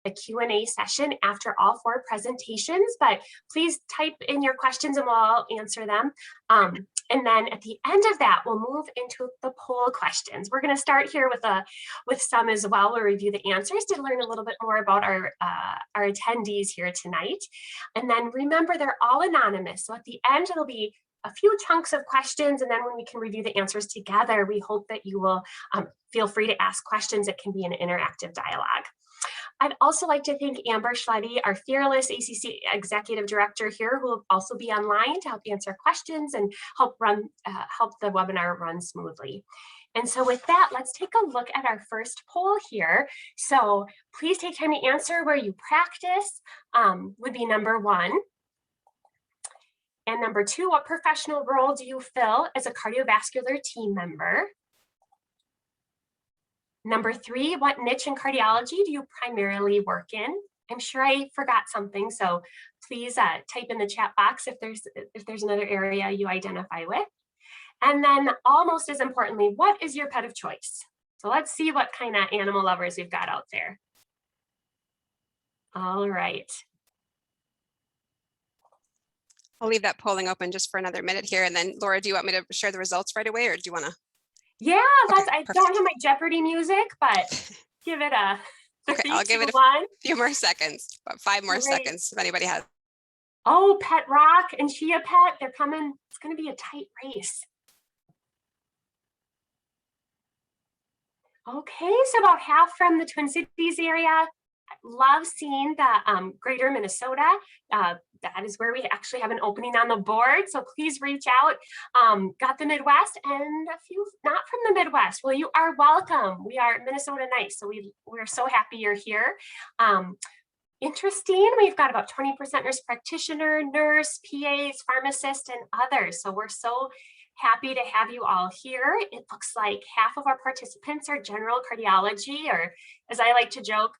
a Q&A session after all 4 presentations, but please type in your questions and we'll answer them. And then at the end of that, we'll move into the poll questions. We're going to start here with some as well. We'll review the answers to learn a little bit more about our attendees here tonight. And then remember, they're all anonymous. So at the end, it'll be a few chunks of questions, and then when we can review the answers together, we hope that you will feel free to ask questions. It can be an interactive dialogue. I'd also like to thank Amber Schletty, our fearless ACC Executive Director here, who will also be online to help answer questions and help the webinar run smoothly. And so with that, let's take a look at our first poll here. So please take time to answer where you practice would be number 1. And number 2, what professional role do you fill as a cardiovascular team member? Number 3, what niche in cardiology do you primarily work in? I'm sure I forgot something, so please type in the chat box if there's another area you identify with. And then almost as importantly, what is your pet of choice? So let's see what kind of animal lovers we've got out there. All right. I'll leave that polling open just for another minute here. And then Laura, do you want me to share the results right away, or do you want to? Yeah, I don't have my Jeopardy music, but give it a 3, okay, I'll give it 2, 1. a few more seconds, about 5 more seconds if anybody has. Oh, Pet Rock and Chia Pet, they're coming. It's going to be a tight race. Okay, so about half from the Twin Cities area. Love seeing the greater Minnesota. That is where we actually have an opening on the board. So please reach out. Got the Midwest and a few not from the Midwest. Well, you are welcome. We are Minnesota Nice. So we're so happy you're here. Interesting. We've got about 20% nurse practitioner, nurse, PAs, pharmacists, and others. So we're so happy to have you all here. It looks like half of our participants are general cardiology, or as I like to joke,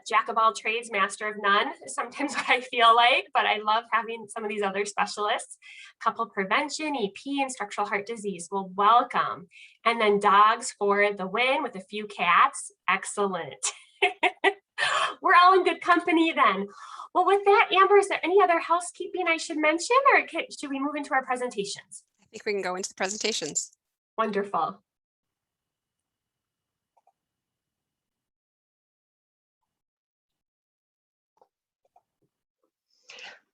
jack of all trades, master of none is sometimes what I feel like, but I love having some of these other specialists. Couple prevention, EP, and structural heart disease. Well, welcome. And then dogs for the win with a few cats. Excellent. We're all in good company then. Well, with that, Amber, is there any other housekeeping I should mention, or should we move into our presentations? I think we can go into the presentations. Wonderful.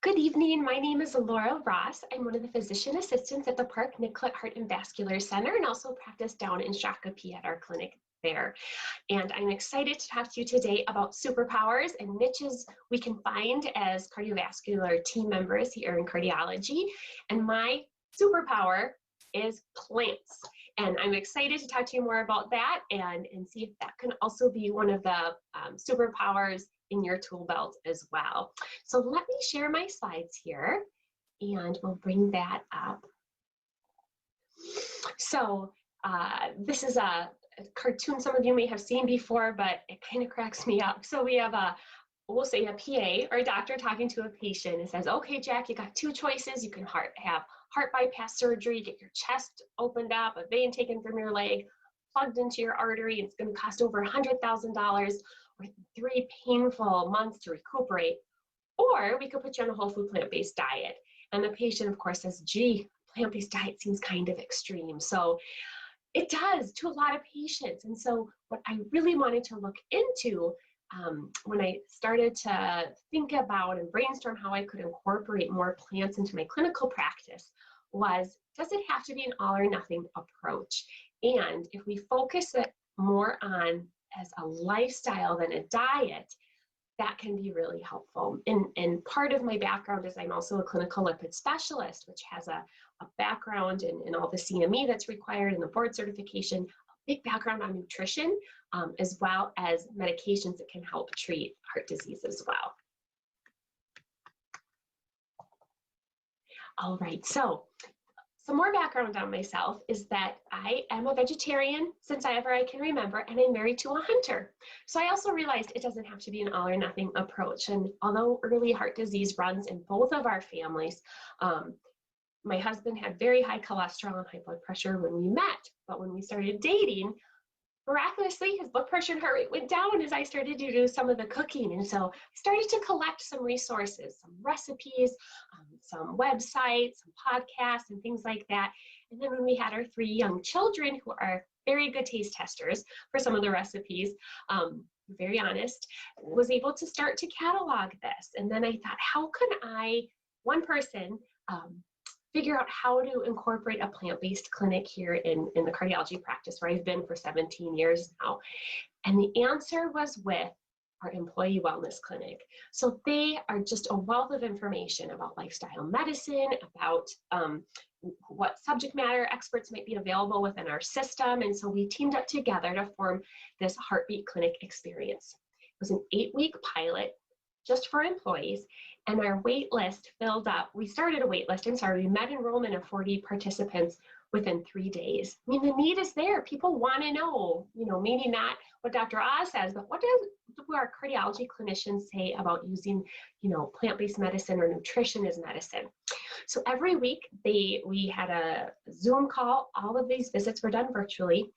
Good evening. My name is Laura Ross. I'm one of the physician assistants at the Park Nicollet Heart and Vascular Center, and also practice down in Shakopee at our clinic there. And I'm excited to talk to you today about superpowers and niches we can find as cardiovascular team members here in cardiology. And my superpower is plants. And I'm excited to talk to you more about that and see if that can also be one of the superpowers in your tool belt as well. So let me share my slides here and we'll bring that up. So this is a cartoon some of you may have seen before, but it kind of cracks me up. So we have we'll say a PA or a doctor talking to a patient and says, okay, Jack, you got 2 choices. You can have heart bypass surgery, get your chest opened up, a vein taken from your leg, plugged into your artery, and it's going to cost over $100,000 or 3 painful months to recuperate. Or we could put you on a whole food plant-based diet. And the patient, of course, says, gee, plant-based diet seems kind of extreme. So it does to a lot of patients. And so what I really wanted to look into when I started to think about and brainstorm how I could incorporate more plants into my clinical practice was, does it have to be an all or nothing approach? And if we focus it more on as a lifestyle than a diet, that can be really helpful. And part of my background is I'm also a clinical lipid specialist, which has a background in all the CME that's required and the board certification, a big background on nutrition, as well as medications that can help treat heart disease as well. All right, so some more background on myself is that I am a vegetarian since ever I can remember, and I'm married to a hunter. So I also realized it doesn't have to be an all or nothing approach. And although early heart disease runs in both of our families, my husband had very high cholesterol and high blood pressure when we met. But when we started dating, miraculously, his blood pressure and heart rate went down as I started to do some of the cooking. And so I started to collect some resources, some recipes, some websites, some podcasts, and things like that. And then when we had our 3 young children who are very good taste testers for some of the recipes, very honest, was able to start to catalog this. And then I thought, how can I, one person, figure out how to incorporate a plant-based clinic here in the cardiology practice where I've been for 17 years now. And the answer was with our employee wellness clinic. So they are just a wealth of information about lifestyle medicine, about what subject matter experts might be available within our system. And so we teamed up together to form this heartbeat clinic experience. It was an 8-week pilot just for employees, and our wait list filled up. We started a wait list, we met enrollment of 40 participants within 3 days. I mean, the need is there. People want to know, maybe not what Dr. Oz says, but what do our cardiology clinicians say about using, plant-based medicine or nutrition as medicine? So every week we had a Zoom call. All of these visits were done virtually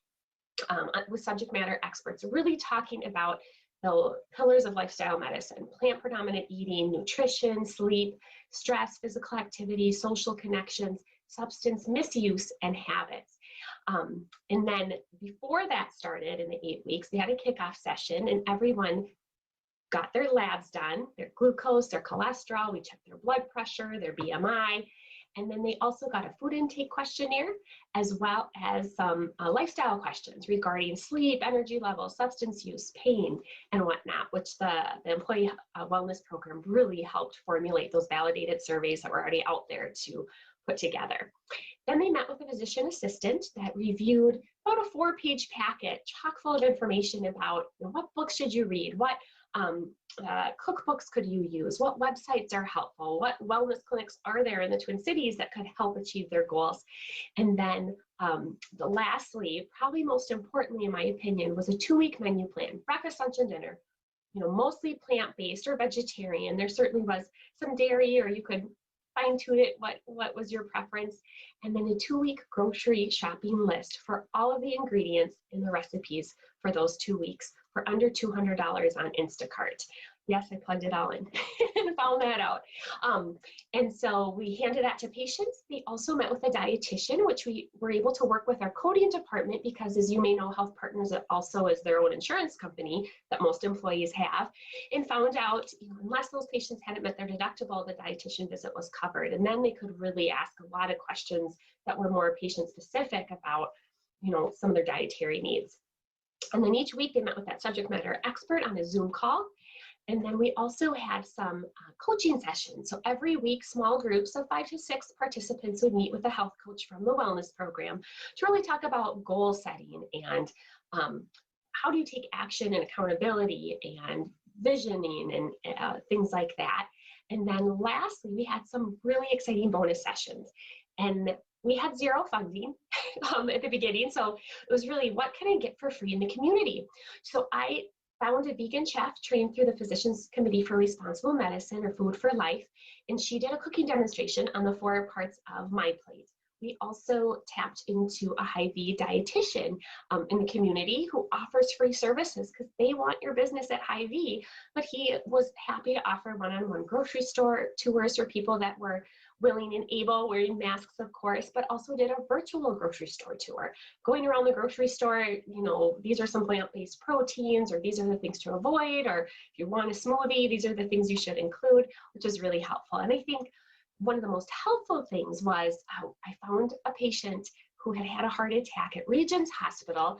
with subject matter experts, really talking about the pillars of lifestyle medicine: plant predominant eating, nutrition, sleep, stress, physical activity, social connections, substance misuse, and habits. And then before that started in the 8 weeks, they had a kickoff session and everyone got their labs done, their glucose, their cholesterol, we checked their blood pressure, their BMI, and then they also got a food intake questionnaire, as well as some lifestyle questions regarding sleep, energy levels, substance use, pain, and whatnot, which the employee wellness program really helped formulate those validated surveys that were already out there to put together. Then they met with a physician assistant that reviewed about a 4-page packet, chock full of information about what books should you read, what cookbooks could you use, what websites are helpful, what wellness clinics are there in the Twin Cities that could help achieve their goals. And then lastly, probably most importantly in my opinion, was a 2-week menu plan: breakfast, lunch, and dinner. Mostly plant-based or vegetarian. There certainly was some dairy, or you could fine-tune it what was your preference. And then a 2-week grocery shopping list for all of the ingredients and the recipes for those 2 weeks for under $200 on Instacart. Yes, I plugged it all in and found that out. And so we handed that to patients. They also met with a dietitian, which we were able to work with our coding department because, as you may know, Health Partners also is their own insurance company that most employees have, and found out, unless those patients hadn't met their deductible, the dietitian visit was covered. And then they could really ask a lot of questions that were more patient specific about, some of their dietary needs. And then each week they met with that subject matter expert on a Zoom call. And then we also had some coaching sessions. So every week, small groups of 5 to 6 participants would meet with a health coach from the wellness program to really talk about goal setting and how do you take action and accountability and visioning and things like that. And then lastly, we had some really exciting bonus sessions. And we had 0 funding at the beginning. So it was really, what can I get for free in the community? So I found a vegan chef trained through the Physicians Committee for Responsible Medicine, or Food for Life, and she did a cooking demonstration on the 4 parts of my plate. We also tapped into a Hy-Vee dietitian in the community who offers free services because they want your business at Hy-Vee, but he was happy to offer one-on-one grocery store tours for people that were willing and able, wearing masks, of course, but also did a virtual grocery store tour, going around the grocery store, these are some plant-based proteins, or these are the things to avoid, or if you want a smoothie, these are the things you should include, which is really helpful. And I think one of the most helpful things was I found a patient who had had a heart attack at Regents Hospital,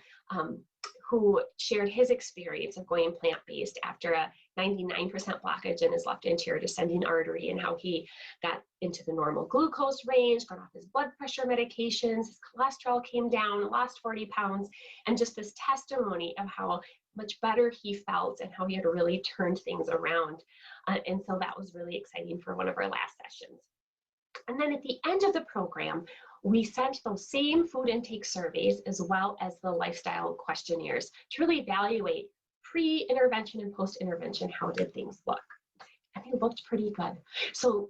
who shared his experience of going plant-based after a 99% blockage in his left anterior descending artery, and how he got into the normal glucose range, got off his blood pressure medications, his cholesterol came down, lost 40 pounds, and just this testimony of how much better he felt and how he had really turned things around. And so that was really exciting for one of our last sessions. And then at the end of the program, we sent those same food intake surveys as well as the lifestyle questionnaires to really evaluate pre-intervention and post-intervention, how did things look? I think it looked pretty good. So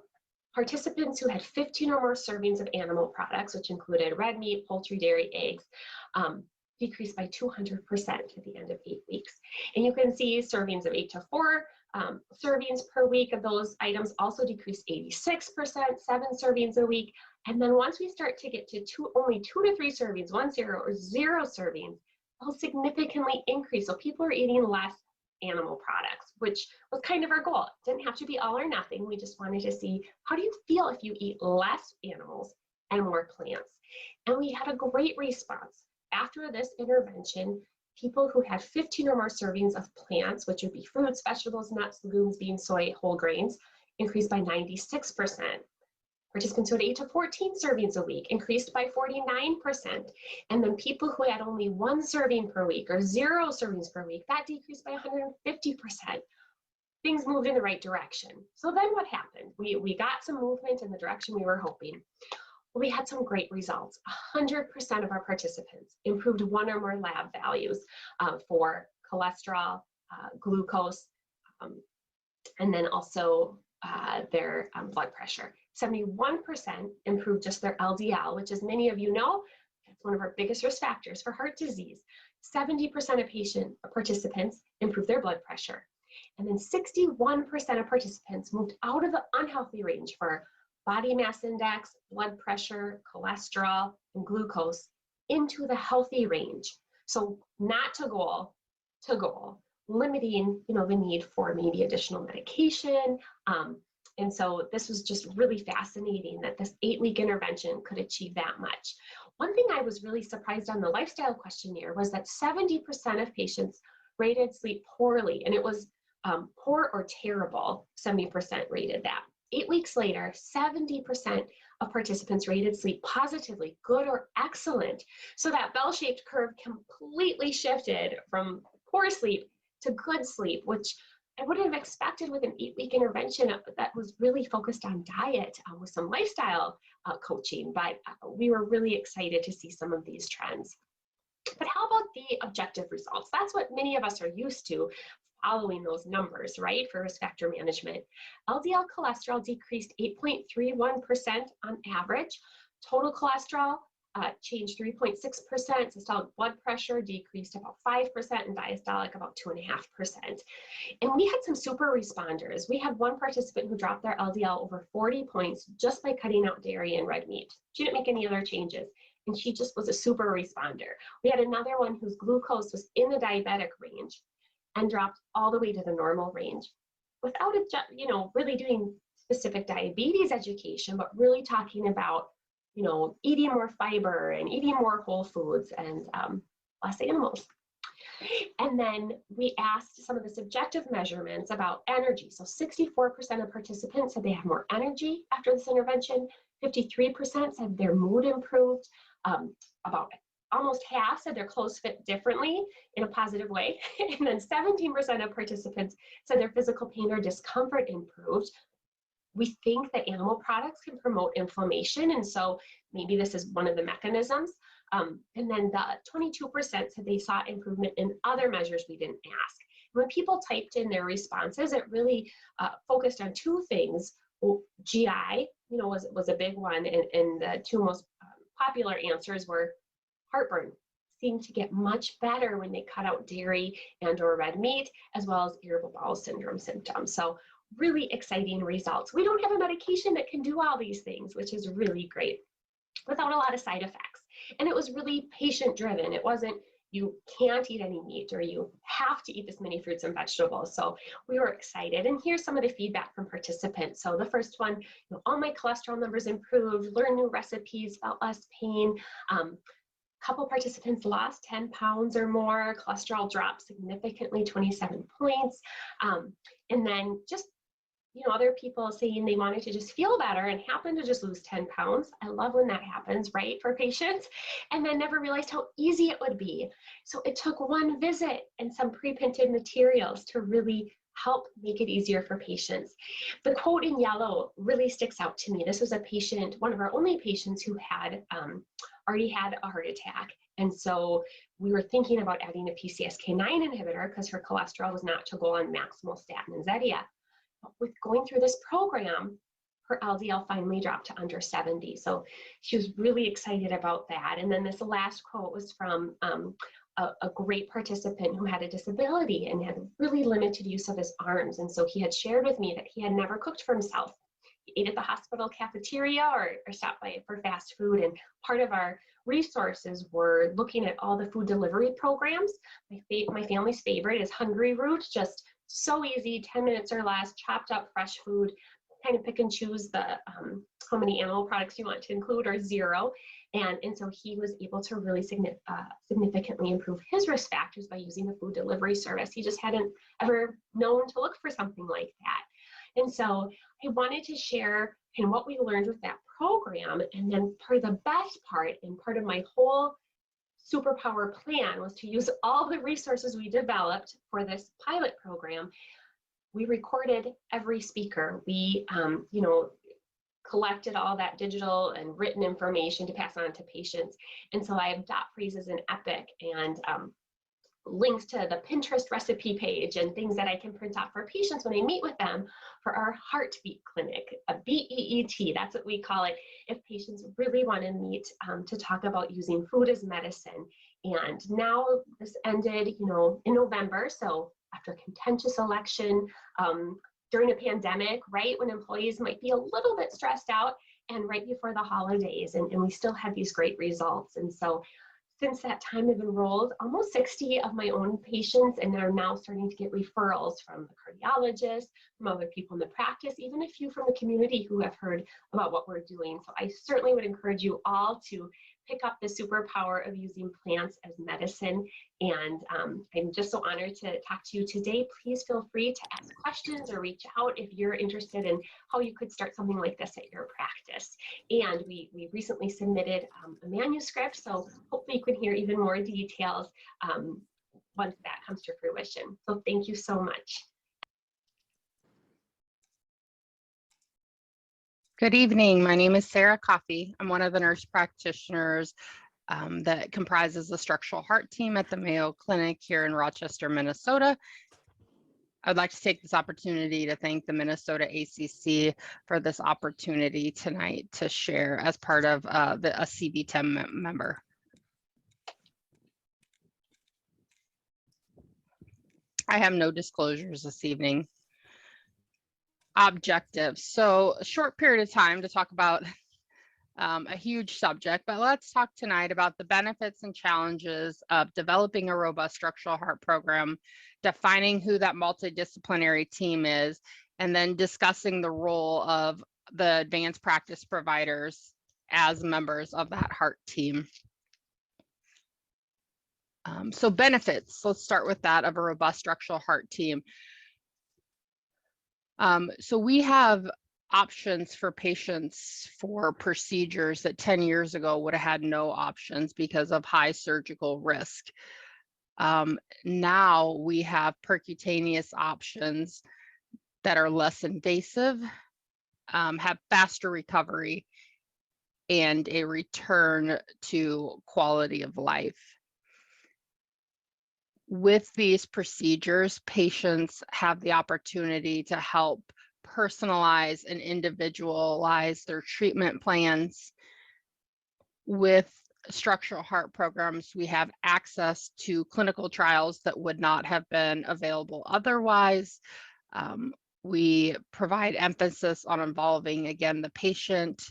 participants who had 15 or more servings of animal products, which included red meat, poultry, dairy, eggs, decreased by 200% at the end of 8 weeks. And you can see servings of 8 to 4 servings per week of those items also decreased 86%, 7 servings a week. And then once we start to get to only 2 to 3 servings, 1, 0, or 0 servings, they'll significantly increase. So people are eating less animal products, which was kind of our goal. It didn't have to be all or nothing. We just wanted to see, how do you feel if you eat less animals and more plants? And we had a great response. After this intervention, people who had 15 or more servings of plants, which would be fruits, vegetables, nuts, legumes, beans, soy, whole grains, increased by 96%. Participants who had 8 to 14 servings a week increased by 49%. And then people who had only 1 serving per week or 0 servings per week, that decreased by 150%. Things moved in the right direction. So then what happened? We got some movement in the direction we were hoping. We had some great results. 100% of our participants improved 1 or more lab values for cholesterol, glucose, and then also their blood pressure. 71% improved just their LDL, which, as many of you know, it's one of our biggest risk factors for heart disease. 70% of participants improved their blood pressure. And then 61% of participants moved out of the unhealthy range for body mass index, blood pressure, cholesterol, and glucose into the healthy range. So not to goal, to goal, limiting, the need for maybe additional medication. And so this was just really fascinating that this 8-week intervention could achieve that much. One thing I was really surprised on the lifestyle questionnaire was that 70% of patients rated sleep poorly, and it was poor or terrible. 70% rated that. 8 weeks later, 70% of participants rated sleep positively, good or excellent. So that bell-shaped curve completely shifted from poor sleep to good sleep, which I wouldn't have expected with an 8-week intervention that was really focused on diet with some lifestyle coaching, but we were really excited to see some of these trends. But how about the objective results? That's what many of us are used to, following those numbers, right, for risk factor management. LDL cholesterol decreased 8.31% on average. Total cholesterol changed 3.6%. Systolic blood pressure decreased about 5%, and diastolic about 2.5%. And we had some super responders. We had one participant who dropped their LDL over 40 points just by cutting out dairy and red meat. She didn't make any other changes, and she just was a super responder. We had another one whose glucose was in the diabetic range and dropped all the way to the normal range without really doing specific diabetes education, but really talking about eating more fiber and eating more whole foods and less animals. And then we asked some of the subjective measurements about energy. So 64% of participants said they had more energy after this intervention. 53% said their mood improved. About almost half said their clothes fit differently in a positive way. And then 17% of participants said their physical pain or discomfort improved. We think that animal products can promote inflammation, and so maybe this is one of the mechanisms. And then the 22% said they saw improvement in other measures we didn't ask. When people typed in their responses, it really focused on 2 things. Well, GI, was a big one, and the 2 most popular answers were heartburn. Seemed to get much better when they cut out dairy and or red meat, as well as irritable bowel syndrome symptoms. So really exciting results. We don't have a medication that can do all these things, which is really great, without a lot of side effects. And it was really patient driven. It wasn't, you can't eat any meat or you have to eat this many fruits and vegetables. So we were excited. And here's some of the feedback from participants. So the first one, all my cholesterol numbers improved, learned new recipes, felt less pain. Couple participants lost 10 pounds or more, cholesterol dropped significantly, 27 points. And then just, other people saying they wanted to just feel better and happened to just lose 10 pounds. I love when that happens, right, for patients, and then never realized how easy it would be. So it took one visit and some pre-printed materials to really help make it easier for patients. The quote in yellow really sticks out to me. This was a patient, one of our only patients who had already had a heart attack. And so we were thinking about adding a PCSK9 inhibitor because her cholesterol was not to go on maximal statin and Zetia. But with going through this program, her LDL finally dropped to under 70. So she was really excited about that. And then this last quote was from a great participant who had a disability and had really limited use of his arms. And so he had shared with me that he had never cooked for himself. He ate at the hospital cafeteria or stopped by for fast food. And part of our resources were looking at all the food delivery programs. My family's favorite is Hungry Root, just so easy, 10 minutes or less, chopped up fresh food, kind of pick and choose the how many animal products you want to include or zero. And so he was able to really significantly improve his risk factors by using the food delivery service. He just hadn't ever known to look for something like that. And so I wanted to share kind of what we learned with that program. And then part of the best part and part of my whole superpower plan was to use all the resources we developed for this pilot program. We recorded every speaker. We, collected all that digital and written information to pass on to patients. And so I have dot phrases in Epic and links to the Pinterest recipe page and things that I can print out for patients when I meet with them for our heartbeat clinic, a BEET, that's what we call it, if patients really want to meet to talk about using food as medicine. And now this ended, in November, so after a contentious election, during a pandemic, right, when employees might be a little bit stressed out, and right before the holidays, and we still had these great results. And so since that time, I've enrolled almost 60 of my own patients, and are now starting to get referrals from the cardiologist, from other people in the practice, even a few from the community who have heard about what we're doing. So I certainly would encourage you all to pick up the superpower of using plants as medicine. And I'm just so honored to talk to you today. Please feel free to ask questions or reach out if you're interested in how you could start something like this at your practice. And we recently submitted a manuscript, so hopefully you can hear even more details once that comes to fruition. So thank you so much. Good evening. My name is Sarah Coffey. I'm one of the nurse practitioners that comprises the structural heart team at the Mayo Clinic here in Rochester, Minnesota. I'd like to take this opportunity to thank the Minnesota ACC for this opportunity tonight to share as part of a CV Team member. I have no disclosures this evening. Objectives. So a short period of time to talk about a huge subject, but let's talk tonight about the benefits and challenges of developing a robust structural heart program, defining who that multidisciplinary team is, and then discussing the role of the advanced practice providers as members of that heart team. So benefits, let's start with that of a robust structural heart team. So we have options for patients for procedures that 10 years ago would have had no options because of high surgical risk. Now we have percutaneous options that are less invasive, have faster recovery, and a return to quality of life. With these procedures, patients have the opportunity to help personalize and individualize their treatment plans. With structural heart programs, we have access to clinical trials that would not have been available otherwise. We provide emphasis on involving, again, the patient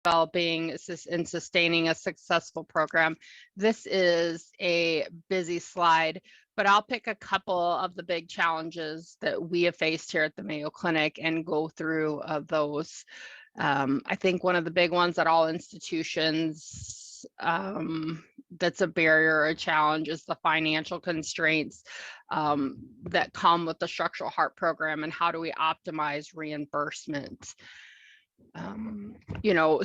developing and sustaining a successful program. This is a busy slide, but I'll pick a couple of the big challenges that we have faced here at the Mayo Clinic and go through those. I think one of the big ones at all institutions that's a barrier or a challenge is the financial constraints that come with the structural heart program, and how do we optimize reimbursement.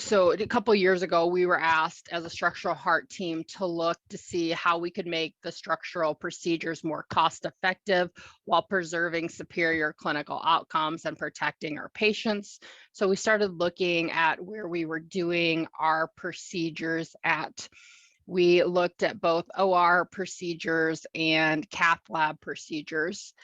So a couple of years ago, we were asked as a structural heart team to look to see how we could make the structural procedures more cost effective while preserving superior clinical outcomes and protecting our patients. So we started looking at where we were doing our procedures at. We looked at both OR procedures and cath lab procedures.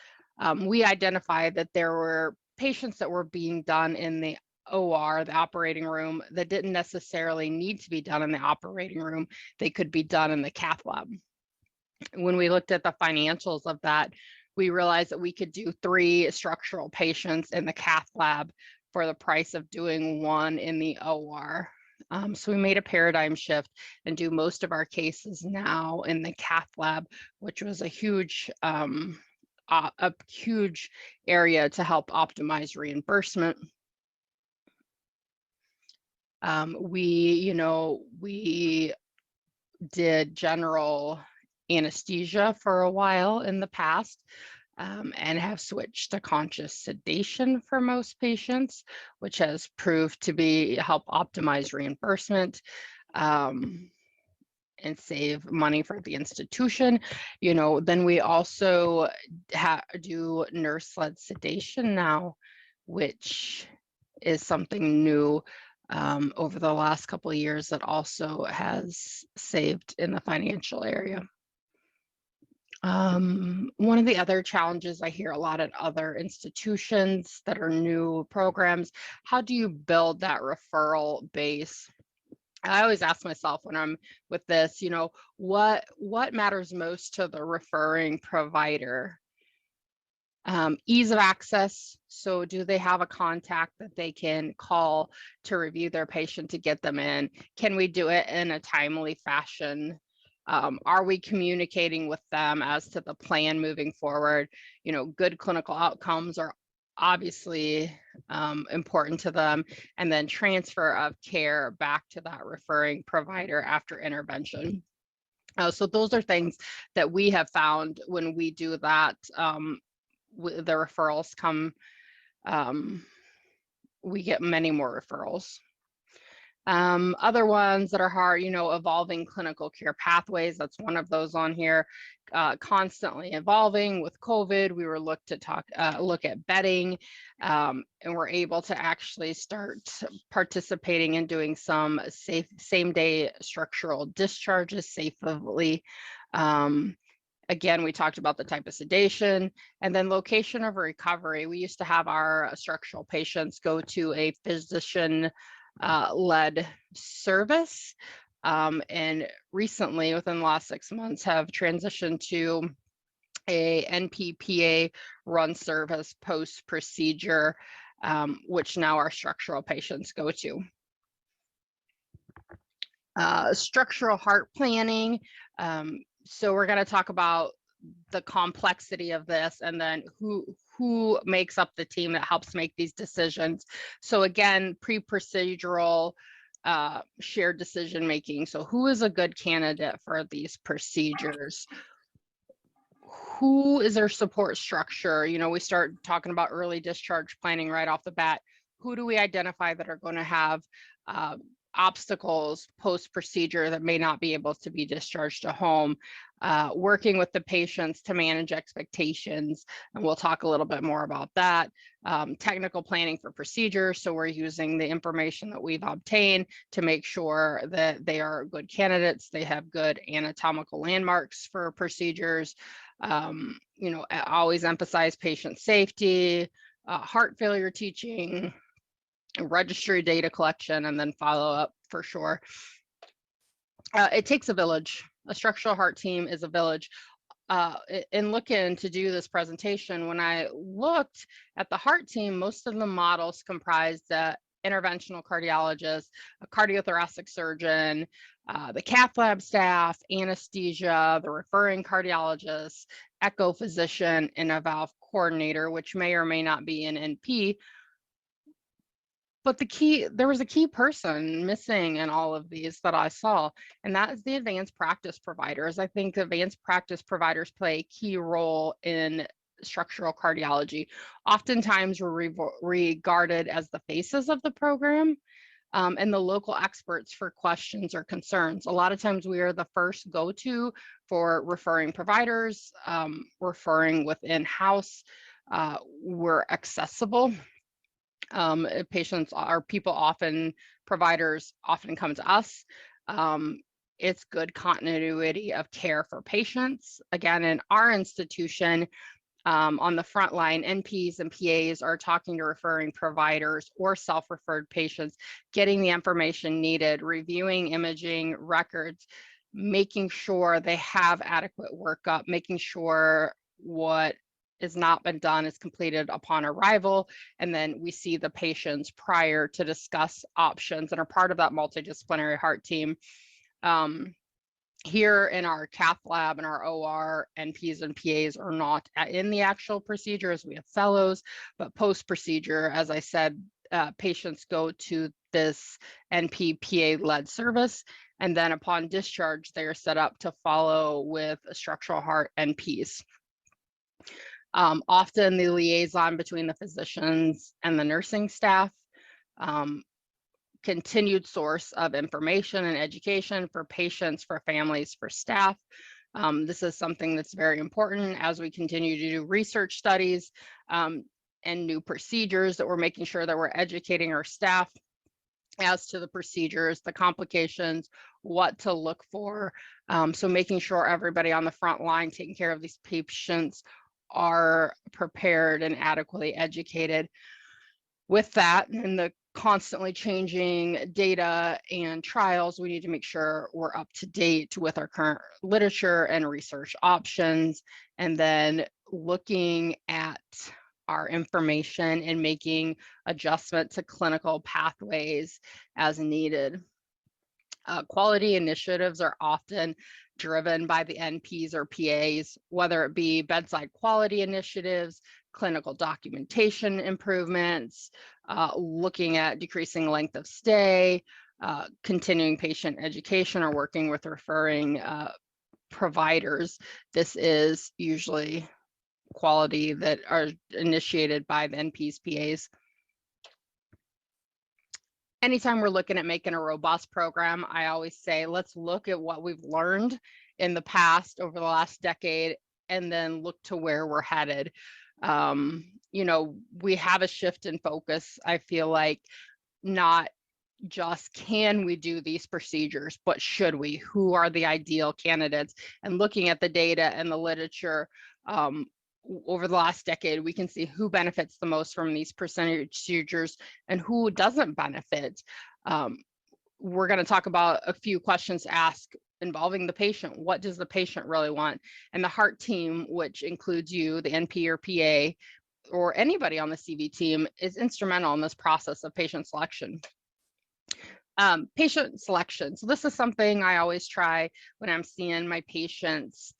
We identified that there were patients that were being done in the OR, the operating room, that didn't necessarily need to be done in the operating room. They could be done in the cath lab. When we looked at the financials of that, we realized that we could do 3 structural patients in the cath lab for the price of doing 1 in the OR. So we made a paradigm shift and do most of our cases now in the cath lab, which was a huge area to help optimize reimbursement. We did general anesthesia for a while in the past, and have switched to conscious sedation for most patients, which has proved to help optimize reimbursement and save money for the institution. Then we also do nurse-led sedation now, which is something new over the last couple of years that also has saved in the financial area. One of the other challenges I hear a lot at other institutions that are new programs, how do you build that referral base? I always ask myself when I'm with this, what matters most to the referring provider? Ease of access. So do they have a contact that they can call to review their patient to get them in? Can we do it in a timely fashion? Are we communicating with them as to the plan moving forward? Good clinical outcomes are obviously important to them, and then transfer of care back to that referring provider after intervention. So those are things that we have found when we do that. The referrals come, we get many more referrals. Other ones that are hard, evolving clinical care pathways. That's one of those on here. Constantly evolving with COVID. We were look at bedding, and we're able to actually start participating in doing some same-day structural discharges safely. Again, we talked about the type of sedation, and then location of recovery. We used to have our structural patients go to a physician led service, and recently within the last 6 months have transitioned to a NPPA run service post procedure, which now our structural patients go to. Structural heart planning. So we're going to talk about the complexity of this, and then who makes up the team that helps make these decisions. So again, pre-procedural shared decision making. So who is a good candidate for these procedures? Who is their support structure? We start talking about early discharge planning right off the bat. Who do we identify that are going to have obstacles post-procedure that may not be able to be discharged to home? Working with the patients to manage expectations, and we'll talk a little bit more about that. Technical planning for procedures, so we're using the information that we've obtained to make sure that they are good candidates, they have good anatomical landmarks for procedures. Always emphasize patient safety, heart failure teaching, registry data collection, and then follow up for sure. It takes a village. A structural heart team is a village. In looking to do this presentation, when I looked at the heart team, most of the models comprised interventional cardiologist, a cardiothoracic surgeon, the cath lab staff, anesthesia, the referring cardiologist, echo physician, and a valve coordinator, which may or may not be an NP. But there was a key person missing in all of these that I saw, and that is the advanced practice providers. I think advanced practice providers play a key role in structural cardiology. Oftentimes we're regarded as the faces of the program, and the local experts for questions or concerns. A lot of times we are the first go-to for referring providers, referring within house. We're accessible. Providers often come to us, it's good continuity of care for patients. Again, in our institution, on the front line, NPs and PAs are talking to referring providers or self-referred patients, getting the information needed, reviewing imaging records, making sure they have adequate workup, making sure what has not been done is completed upon arrival. And then we see the patients prior to discuss options and are part of that multidisciplinary heart team. Here in our cath lab and our OR, NPs and PAs are not in the actual procedures. We have fellows, but post-procedure, as I said, patients go to this NP PA led service. And then upon discharge, they are set up to follow with structural heart NPs. Often the liaison between the physicians and the nursing staff, continued source of information and education for patients, for families, for staff. This is something that's very important as we continue to do research studies and new procedures, that we're making sure that we're educating our staff as to the procedures, the complications, what to look for. So making sure everybody on the front line taking care of these patients are prepared and adequately educated. With that and the constantly changing data and trials, we need to make sure we're up to date with our current literature and research options, and then looking at our information and making adjustment to clinical pathways as needed. Quality initiatives are often driven by the NPs or PAs, whether it be bedside quality initiatives, clinical documentation improvements, looking at decreasing length of stay, continuing patient education, or working with referring providers. This is usually quality that are initiated by the NPs, PAs. Anytime we're looking at making a robust program, I always say, let's look at what we've learned in the past over the last decade, and then look to where we're headed. You know, we have a shift in focus. I feel like not just can we do these procedures, but should we? Who are the ideal candidates? And looking at the data and the literature, over the last decade, we can see who benefits the most from these procedures and who doesn't benefit. We're going to talk about a few questions asked involving the patient. What does the patient really want? And the heart team, which includes you, the NP or PA, or anybody on the CV team, is instrumental in this process of patient selection. Patient selection. So this is something I always try when I'm seeing my patients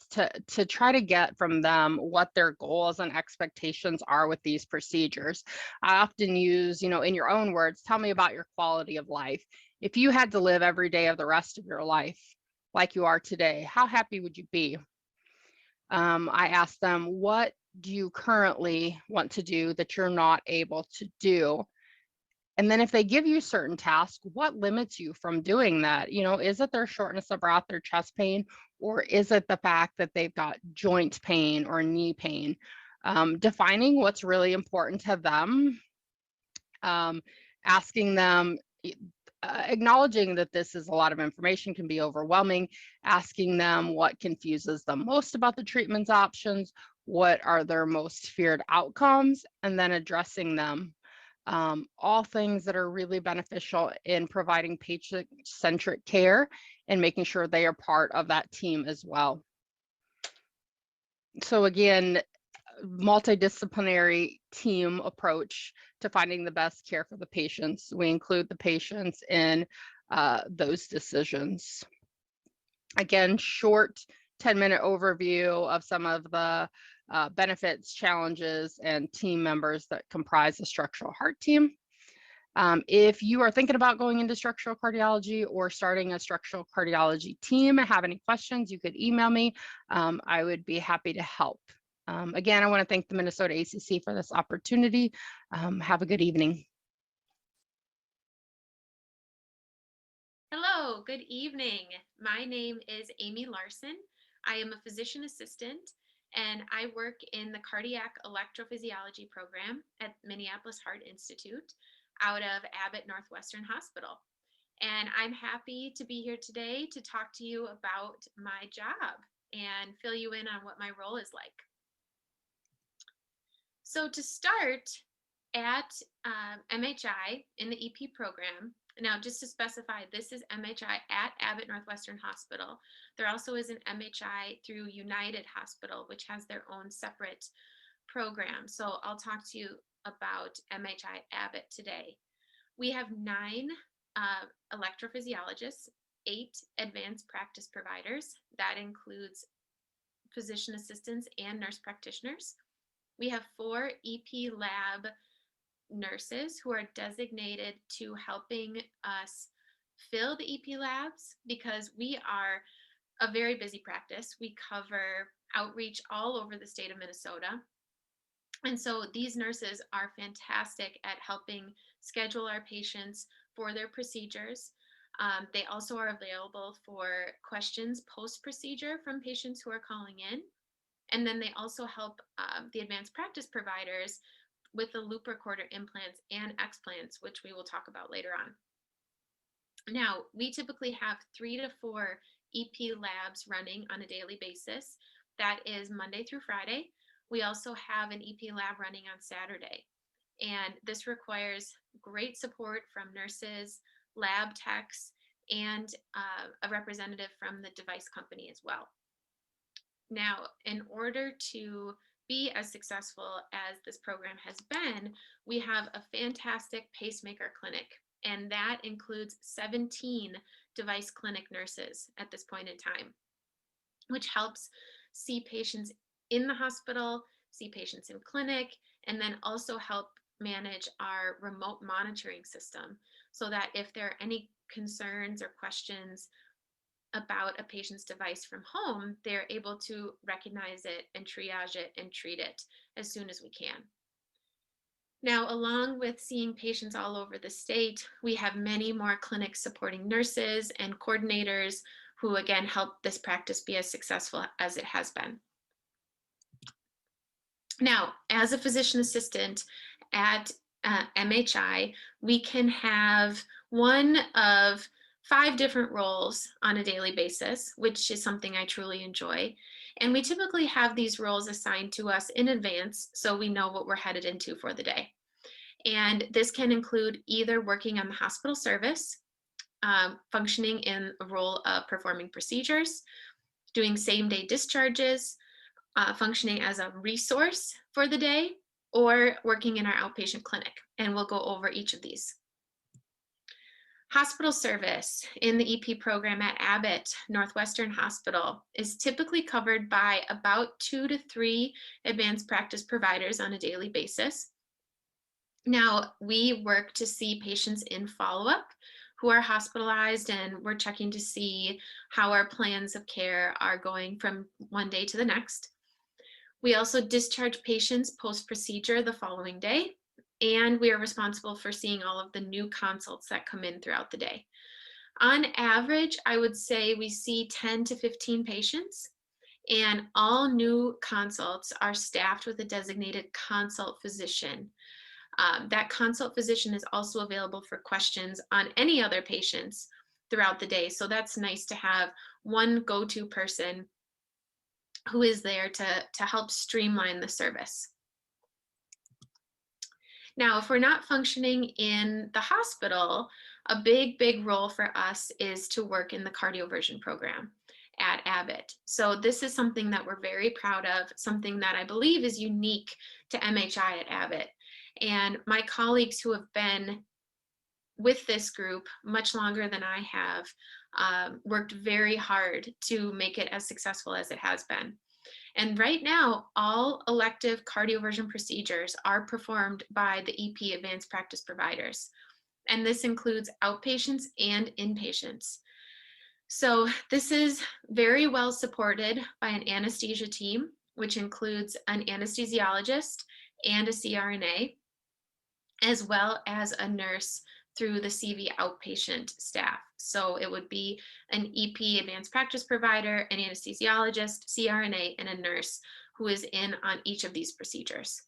to try to get from them what their goals and expectations are with these procedures. I often use, in your own words, tell me about your quality of life. If you had to live every day of the rest of your life like you are today, how happy would you be? I ask them, what do you currently want to do that you're not able to do? And then if they give you certain tasks, what limits you from doing that? Is it their shortness of breath, their chest pain, or is it the fact that they've got joint pain or knee pain? Defining what's really important to them, asking them, acknowledging that this is a lot of information, can be overwhelming, asking them what confuses them most about the treatment options, what are their most feared outcomes, and then addressing them. All things that are really beneficial in providing patient-centric care and making sure they are part of that team as well. So again, multidisciplinary team approach to finding the best care for the patients. We include the patients in those decisions. Again, short 10-minute overview of some of the benefits, challenges, and team members that comprise the structural heart team. If you are thinking about going into structural cardiology or starting a structural cardiology team, have any questions, you could email me. I would be happy to help. Again, I want to thank the Minnesota ACC for this opportunity. Have a good evening. Hello, good evening. My name is Amy Larson. I am a physician assistant and I work in the Cardiac Electrophysiology program at Minneapolis Heart Institute out of Abbott Northwestern Hospital. and I'm happy to be here today to talk to you about my job and fill you in on what my role is like. So to start, at MHI in the EP program, now just to specify, this is MHI at Abbott Northwestern Hospital. There also is an MHI through United Hospital, which has their own separate program. So I'll talk to you about MHI Abbott today. We have 9 electrophysiologists, 8 advanced practice providers. That includes physician assistants and nurse practitioners. We have 4 EP lab nurses who are designated to helping us fill the EP labs, because we are a very busy practice. We cover outreach all over the state of Minnesota. And so these nurses are fantastic at helping schedule our patients for their procedures. They also are available for questions post-procedure from patients who are calling in. And then they also help the advanced practice providers with the loop recorder implants and explants, which we will talk about later on. Now, we typically have 3 to 4 EP labs running on a daily basis. That is Monday through Friday. We also have an EP lab running on Saturday. And this requires great support from nurses, lab techs, and a representative from the device company as well. Now, in order to be as successful as this program has been, we have a fantastic pacemaker clinic, and that includes 17 device clinic nurses at this point in time, which helps see patients in the hospital, see patients in clinic, and then also help manage our remote monitoring system, so that if there are any concerns or questions about a patient's device from home, they're able to recognize it and triage it and treat it as soon as we can. Now, along with seeing patients all over the state, we have many more clinics supporting nurses and coordinators who, again, help this practice be as successful as it has been. Now, as a physician assistant at MHI, we can have one of 5 different roles on a daily basis, which is something I truly enjoy. And we typically have these roles assigned to us in advance, so we know what we're headed into for the day. And this can include either working on the hospital service, functioning in a role of performing procedures, doing same-day discharges, functioning as a resource for the day, or working in our outpatient clinic. And we'll go over each of these. Hospital service in the EP program at Abbott Northwestern Hospital is typically covered by about 2 to 3 advanced practice providers on a daily basis. Now, we work to see patients in follow-up who are hospitalized, and we're checking to see how our plans of care are going from one day to the next. We also discharge patients post-procedure the following day, and we are responsible for seeing all of the new consults that come in throughout the day. On average, I would say we see 10 to 15 patients, and all new consults are staffed with a designated consult physician. That consult physician is also available for questions on any other patients throughout the day. So that's nice to have one go-to person who is there to help streamline the service. Now, if we're not functioning in the hospital, a big role for us is to work in the cardioversion program at Abbott. So this is something that we're very proud of, something that I believe is unique to MHI at Abbott. And my colleagues who have been with this group much longer than I have worked very hard to make it as successful as it has been. And right now, all elective cardioversion procedures are performed by the EP advanced practice providers. And this includes outpatients and inpatients. So this is very well supported by an anesthesia team, which includes an anesthesiologist and a CRNA, as well as a nurse through the CV outpatient staff. So it would be an EP advanced practice provider, an anesthesiologist, CRNA, and a nurse who is in on each of these procedures.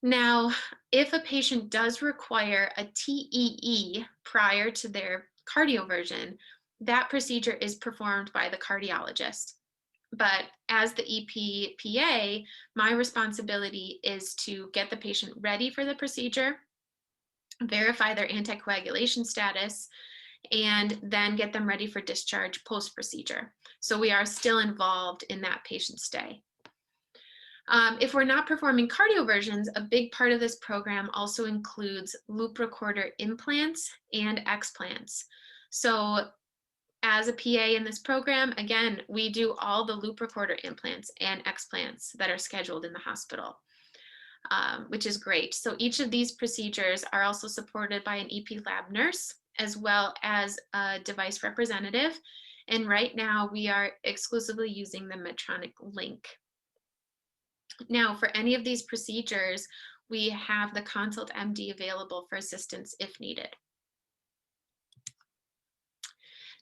Now, if a patient does require a TEE prior to their cardioversion, that procedure is performed by the cardiologist. But as the EPPA, my responsibility is to get the patient ready for the procedure, verify their anticoagulation status, and then get them ready for discharge post-procedure. So we are still involved in that patient stay. If we're not performing cardioversions, a big part of this program also includes loop recorder implants and explants. So as a PA in this program, again, we do all the loop recorder implants and explants that are scheduled in the hospital, which is great. So each of these procedures are also supported by an EP lab nurse, as well as a device representative. And right now we are exclusively using the Medtronic Link. Now, for any of these procedures, we have the Consult MD available for assistance if needed.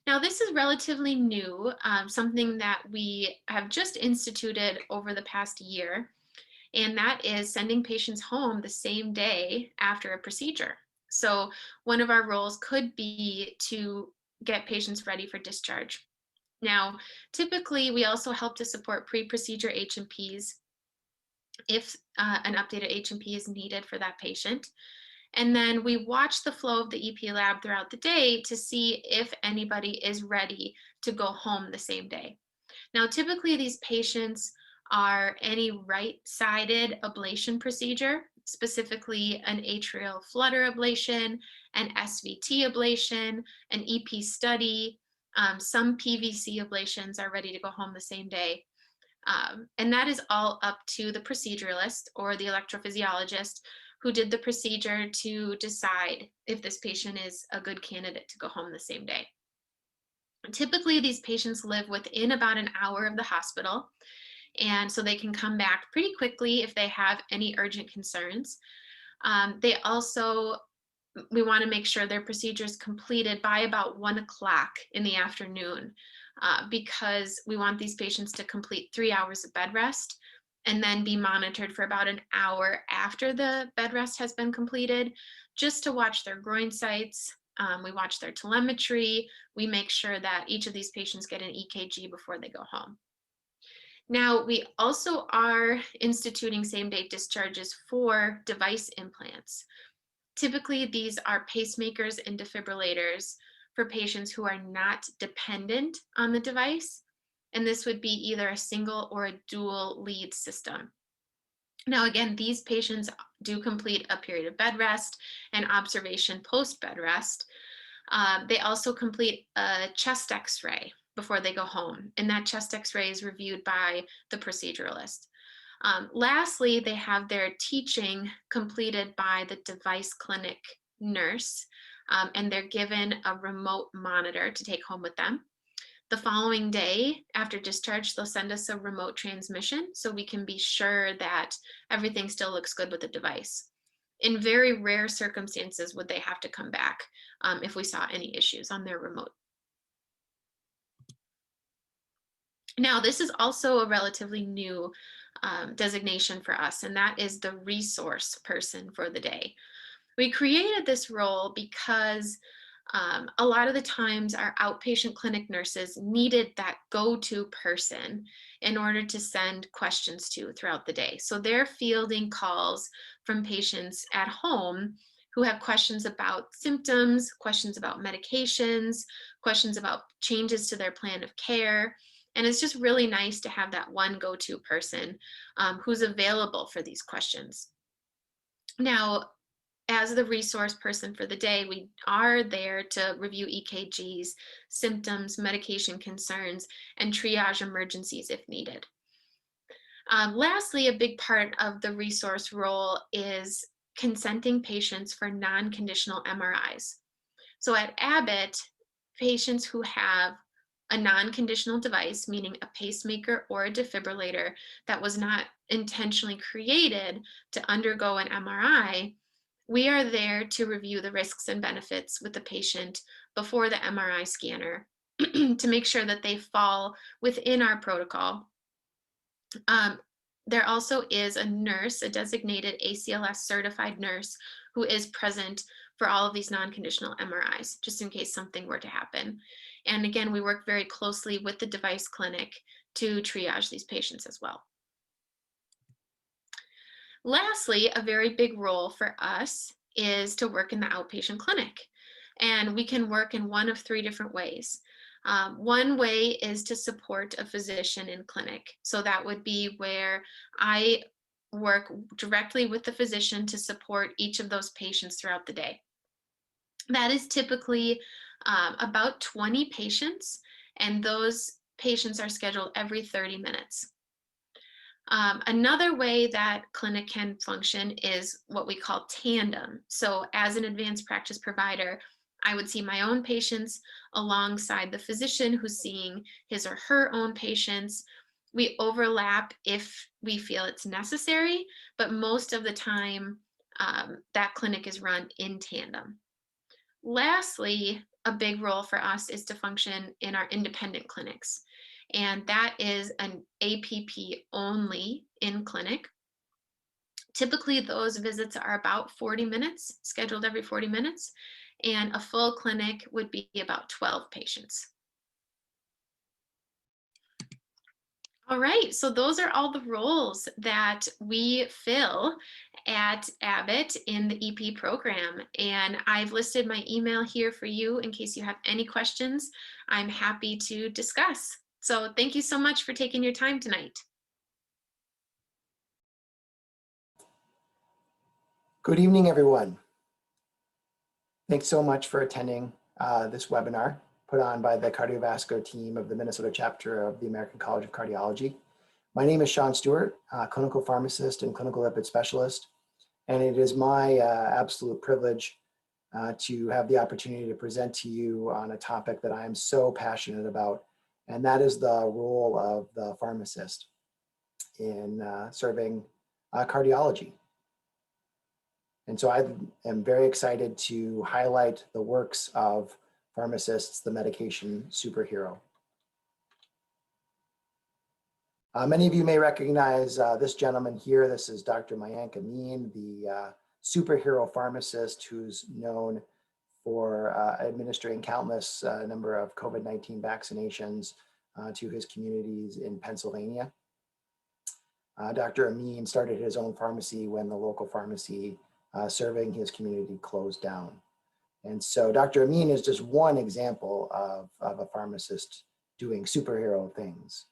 Now, this is relatively new, something that we have just instituted over the past year, and that is sending patients home the same day after a procedure. So one of our roles could be to get patients ready for discharge. Now, typically, we also help to support pre-procedure H&Ps if an updated H&P is needed for that patient. And then we watch the flow of the EP lab throughout the day to see if anybody is ready to go home the same day. Now, typically these patients are any right-sided ablation procedure, specifically an atrial flutter ablation, an SVT ablation, an EP study. Some PVC ablations are ready to go home the same day. And that is all up to the proceduralist or the electrophysiologist who did the procedure to decide if this patient is a good candidate to go home the same day. Typically, these patients live within about an hour of the hospital, and so they can come back pretty quickly if they have any urgent concerns. We want to make sure their procedure is completed by about 1 o'clock in the afternoon, because we want these patients to complete 3 hours of bed rest and then be monitored for about an hour after the bed rest has been completed, just to watch their groin sites. We watch their telemetry. We make sure that each of these patients get an EKG before they go home. Now, we also are instituting same-day discharges for device implants. Typically, these are pacemakers and defibrillators for patients who are not dependent on the device, and this would be either a single or a dual lead system. Now, again, these patients do complete a period of bed rest and observation post-bed rest. They also complete a chest x-ray before they go home, and that chest x-ray is reviewed by the proceduralist. Lastly, they have their teaching completed by the device clinic nurse, and they're given a remote monitor to take home with them. The following day after discharge, they'll send us a remote transmission so we can be sure that everything still looks good with the device. In very rare circumstances would they have to come back if we saw any issues on their remote. Now, this is also a relatively new designation for us, and that is the resource person for the day. We created this role because a lot of the times our outpatient clinic nurses needed that go-to person in order to send questions to throughout the day. So they're fielding calls from patients at home who have questions about symptoms, questions about medications, questions about changes to their plan of care. And it's just really nice to have that one go-to person who's available for these questions. Now, as the resource person for the day, we are there to review EKGs, symptoms, medication concerns, and triage emergencies if needed. Lastly, a big part of the resource role is consenting patients for non-conditional MRIs. So at Abbott, patients who have a non-conditional device, meaning a pacemaker or a defibrillator that was not intentionally created to undergo an MRI, we are there to review the risks and benefits with the patient before the MRI scanner to make sure that they fall within our protocol. There also is a nurse, a designated ACLS certified nurse, who is present for all of these non-conditional MRIs, just in case something were to happen. And again, we work very closely with the device clinic to triage these patients as well. Lastly, a very big role for us is to work in the outpatient clinic. And we can work in one of 3 different ways. One way is to support a physician in clinic. So that would be where I work directly with the physician to support each of those patients throughout the day. That is typically about 20 patients, and those patients are scheduled every 30 minutes. Another way that clinic can function is what we call tandem. So as an advanced practice provider, I would see my own patients alongside the physician who's seeing his or her own patients. We overlap if we feel it's necessary, but most of the time that clinic is run in tandem. Lastly, a big role for us is to function in our independent clinics. And that is an APP only in clinic. Typically, those visits are about 40 minutes, scheduled every 40 minutes, and a full clinic would be about 12 patients. All right, so those are all the roles that we fill at Abbott in the EP program. And I've listed my email here for you in case you have any questions. I'm happy to discuss. So thank you so much for taking your time tonight. Good evening, everyone. Thanks so much for attending this webinar put on by the cardiovascular team of the Minnesota chapter of the American College of Cardiology. My name is Sean Stewart, clinical pharmacist and clinical lipid specialist, and it is my absolute privilege to have the opportunity to present to you on a topic that I am so passionate about, and that is the role of the pharmacist in serving cardiology. And so I am very excited to highlight the works of Pharmacists, the medication superhero. Many of you may recognize this gentleman here. This is Dr. Mayank Amin, the superhero pharmacist who's known for administering countless number of COVID-19 vaccinations to his communities in Pennsylvania. Dr. Amin started his own pharmacy when the local pharmacy serving his community closed down. And so Dr. Amin is just one example of a pharmacist doing superhero things.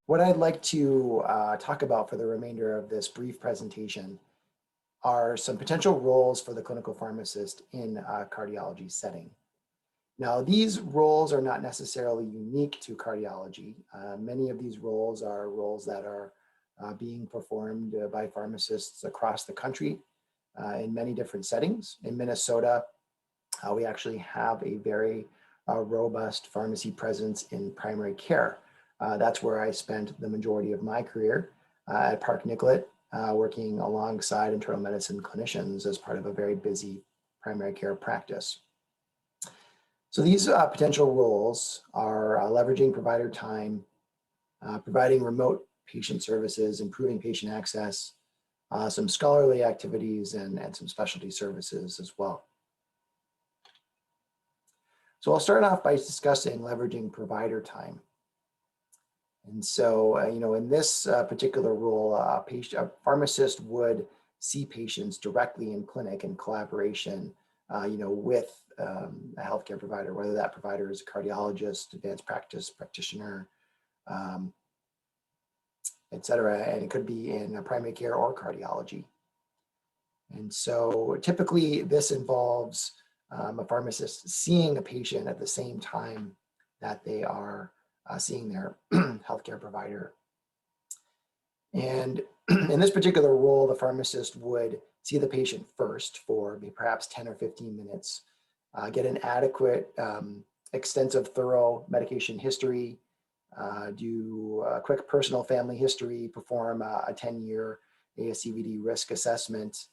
What I'd like to talk about for the remainder of this brief presentation are some potential roles for the clinical pharmacist in a cardiology setting. Now, these roles are not necessarily unique to cardiology. Many of these roles are roles that are being performed by pharmacists across the country in many different settings. In Minnesota, we actually have a very robust pharmacy presence in primary care. That's where I spent the majority of my career at Park Nicollet, working alongside internal medicine clinicians as part of a very busy primary care practice. So these potential roles are leveraging provider time, providing remote patient services, improving patient access, some scholarly activities, and some specialty services as well. So I'll start off by discussing leveraging provider time. And so, in this particular role, a pharmacist would see patients directly in clinic in collaboration, with a healthcare provider, whether that provider is a cardiologist, advanced practice practitioner, et cetera, and it could be in primary care or cardiology. And so typically this involves a pharmacist seeing a patient at the same time that they are seeing their healthcare provider. And in this particular role, the pharmacist would see the patient first for perhaps 10 or 15 minutes, get an adequate, extensive, thorough medication history, do a quick personal family history, perform a 10-year ASCVD risk assessment,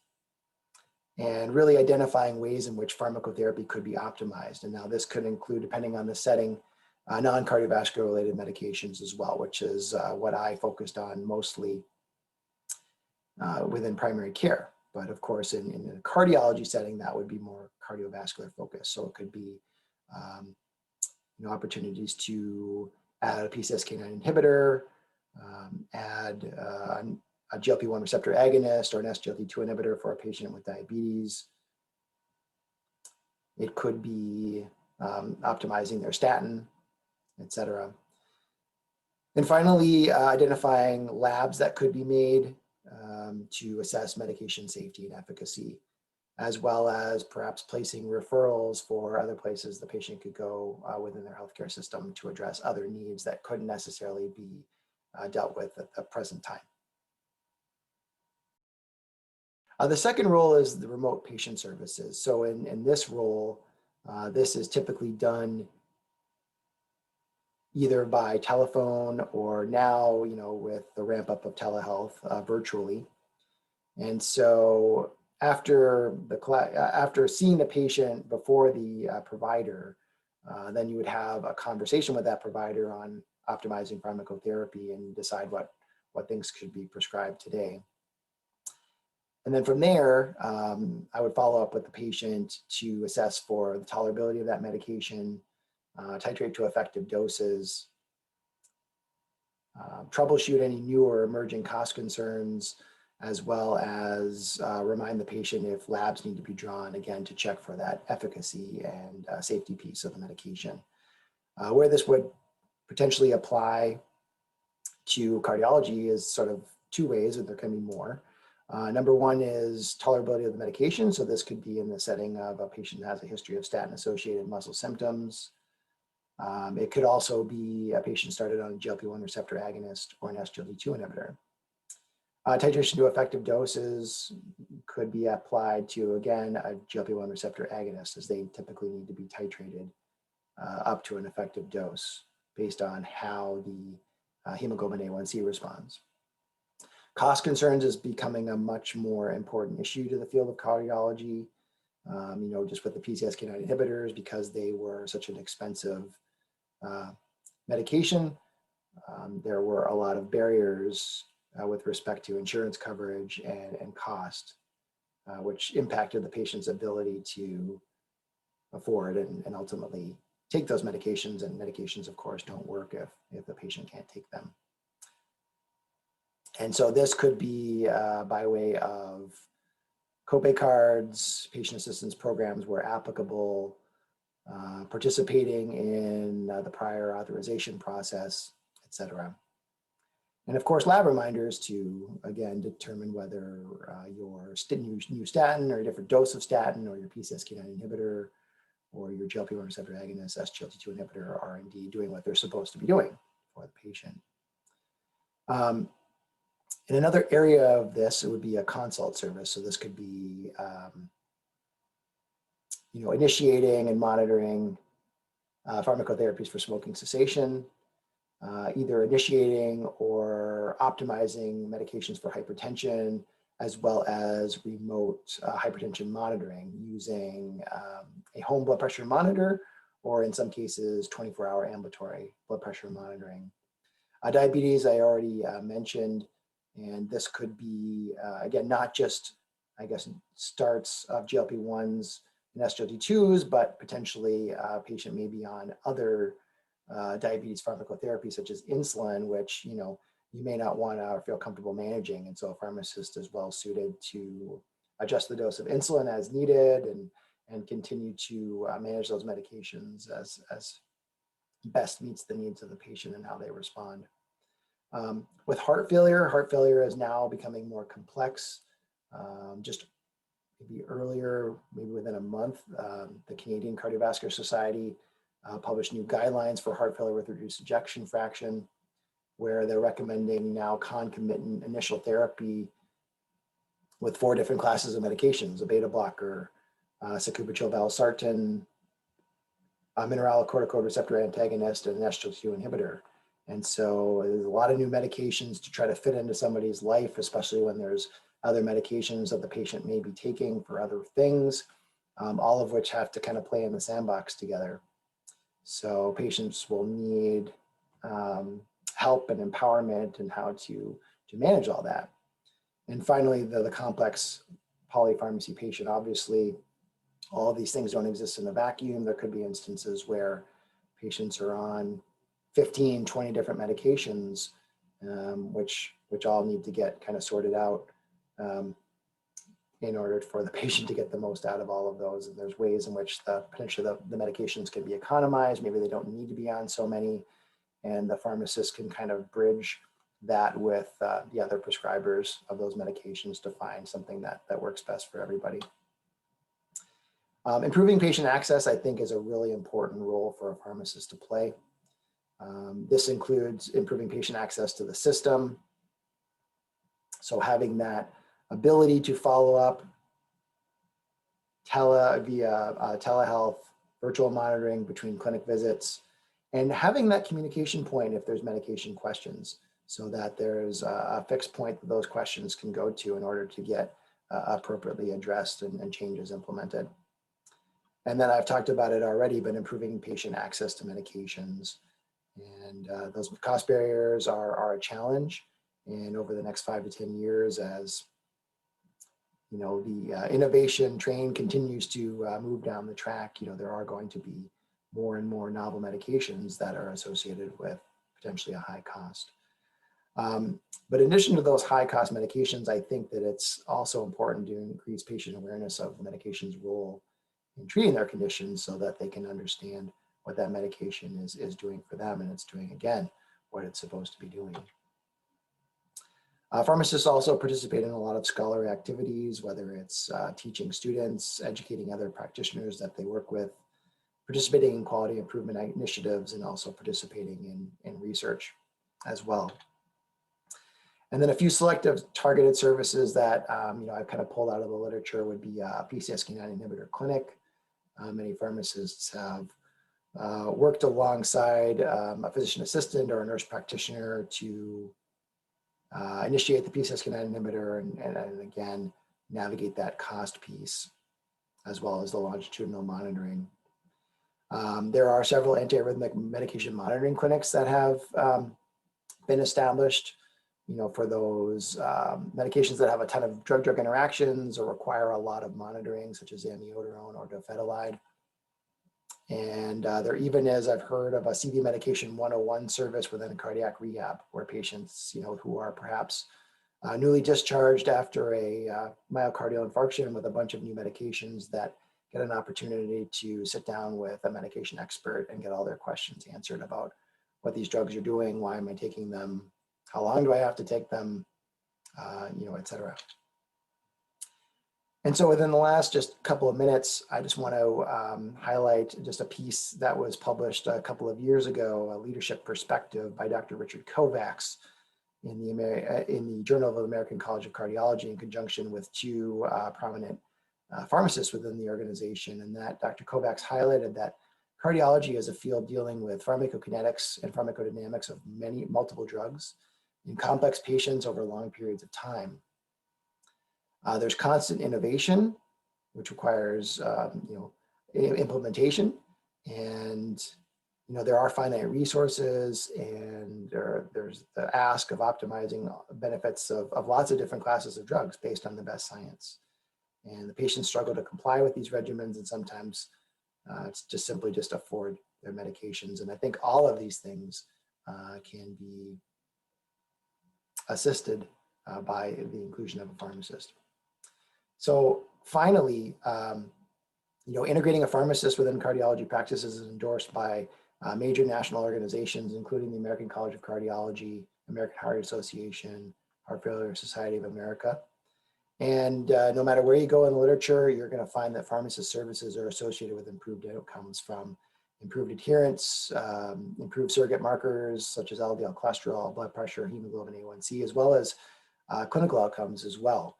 and really identifying ways in which pharmacotherapy could be optimized. And now this could include, depending on the setting, non-cardiovascular related medications as well, which is what I focused on mostly within primary care. But of course, in a cardiology setting, that would be more cardiovascular focused. So it could be opportunities to add a PCSK9 inhibitor, add a GLP-1 receptor agonist or an SGLT2 inhibitor for a patient with diabetes. It could be optimizing their statin, et cetera. And finally, identifying labs that could be made to assess medication safety and efficacy, as well as perhaps placing referrals for other places the patient could go within their healthcare system to address other needs that couldn't necessarily be dealt with at the present time. The second role is the remote patient services. So in this role, this is typically done either by telephone or now, with the ramp up of telehealth virtually. And so after seeing the patient before the provider, then you would have a conversation with that provider on optimizing pharmacotherapy and decide what things could be prescribed today. And then from there, I would follow up with the patient to assess for the tolerability of that medication, titrate to effective doses, troubleshoot any new or emerging cost concerns, as well as remind the patient if labs need to be drawn, again, to check for that efficacy and safety piece of the medication. Where this would potentially apply to cardiology is sort of two ways, and there can be more. Number one is tolerability of the medication. So this could be in the setting of a patient that has a history of statin-associated muscle symptoms. It could also be a patient started on a GLP-1 receptor agonist or an SGLT2 inhibitor. Titration to effective doses could be applied to, again, a GLP-1 receptor agonist, as they typically need to be titrated up to an effective dose based on how the hemoglobin A1C responds. Cost concerns is becoming a much more important issue to the field of cardiology, just with the PCSK9 inhibitors, because they were such an expensive medication. There were a lot of barriers with respect to insurance coverage and cost, which impacted the patient's ability to afford and ultimately take those medications. And medications, of course, don't work if the patient can't take them. And so this could be by way of copay cards, patient assistance programs where applicable, participating in the prior authorization process, et cetera. And of course, lab reminders to, again, determine whether your new statin or a different dose of statin or your PCSK9 inhibitor or your GLP-1 receptor agonist, SGLT2 inhibitor are indeed doing what they're supposed to be doing for the patient. In another area of this, it would be a consult service. So this could be, initiating and monitoring pharmacotherapies for smoking cessation, either initiating or optimizing medications for hypertension, as well as remote hypertension monitoring using a home blood pressure monitor, or in some cases, 24-hour ambulatory blood pressure monitoring. Diabetes, I already mentioned, and this could be, again, not just, starts of GLP-1s and SGLT2s, but potentially a patient may be on other diabetes pharmacotherapy, such as insulin, which, you may not want to or feel comfortable managing. And so a pharmacist is well suited to adjust the dose of insulin as needed and continue to manage those medications as best meets the needs of the patient and how they respond. With heart failure is now becoming more complex. Just maybe earlier, maybe within a month, the Canadian Cardiovascular Society published new guidelines for heart failure with reduced ejection fraction, where they're recommending now concomitant initial therapy with 4 different classes of medications: a beta blocker, sacubitril/valsartan, a mineralocorticoid receptor antagonist, and an SGLT2 inhibitor. And so there's a lot of new medications to try to fit into somebody's life, especially when there's other medications that the patient may be taking for other things, all of which have to kind of play in the sandbox together. So patients will need help and empowerment and how to manage all that. And finally, the complex polypharmacy patient. Obviously, all of these things don't exist in a vacuum. There could be instances where patients are on 15, 20 different medications, which all need to get kind of sorted out in order for the patient to get the most out of all of those. And there's ways in which potentially the medications can be economized. Maybe they don't need to be on so many, and the pharmacist can kind of bridge that with the other prescribers of those medications to find something that works best for everybody. Improving patient access, I think, is a really important role for a pharmacist to play. This includes improving patient access to the system. So having that ability to follow up via telehealth, virtual monitoring between clinic visits, and having that communication point if there's medication questions, so that there's a fixed point that those questions can go to in order to get appropriately addressed and changes implemented. And then I've talked about it already, but improving patient access to medications. And those cost barriers are a challenge. And over the next 5 to 10 years, as you know, the innovation train continues to move down the track, you know, there are going to be more and more novel medications that are associated with potentially a high cost. But in addition to those high cost medications, I think that it's also important to increase patient awareness of the medication's role in treating their conditions, so that they can understand what that medication is doing for them, and it's doing, again, what it's supposed to be doing. Pharmacists also participate in a lot of scholarly activities, whether it's teaching students, educating other practitioners that they work with, participating in quality improvement initiatives, and also participating in research as well. And then a few selective targeted services that you know, I've kind of pulled out of the literature would be a PCSK9 inhibitor clinic. Many pharmacists have worked alongside a physician assistant or a nurse practitioner to initiate the PCSK9 inhibitor and again, navigate that cost piece, as well as the longitudinal monitoring. There are several antiarrhythmic medication monitoring clinics that have been established, you know, for those medications that have a ton of drug-drug interactions or require a lot of monitoring, such as amiodarone or dofetilide. And there even is, I've heard of a CV medication 101 service within a cardiac rehab, where patients, you know, who are perhaps newly discharged after a myocardial infarction with a bunch of new medications, that get an opportunity to sit down with a medication expert and get all their questions answered about what these drugs are doing, why am I taking them, how long do I have to take them, you know, et cetera. And so within the last just couple of minutes, I just want to highlight just a piece that was published a couple of years ago, a leadership perspective by Dr. Richard Kovacs in the Journal of the American College of Cardiology, in conjunction with two prominent pharmacists within the organization. And that Dr. Kovacs highlighted that cardiology is a field dealing with pharmacokinetics and pharmacodynamics of multiple drugs in complex patients over long periods of time. There's constant innovation, which requires you know, implementation, and you know, there are finite resources, and there's the ask of optimizing benefits of lots of different classes of drugs based on the best science. And the patients struggle to comply with these regimens, and sometimes it's just simply just afford their medications. And I think all of these things can be assisted by the inclusion of a pharmacist. So finally, you know, integrating a pharmacist within cardiology practices is endorsed by major national organizations, including the American College of Cardiology, American Heart Association, Heart Failure Society of America. And no matter where you go in the literature, you're going to find that pharmacist services are associated with improved outcomes, from improved adherence, improved surrogate markers such as LDL cholesterol, blood pressure, hemoglobin A1C, as well as clinical outcomes as well.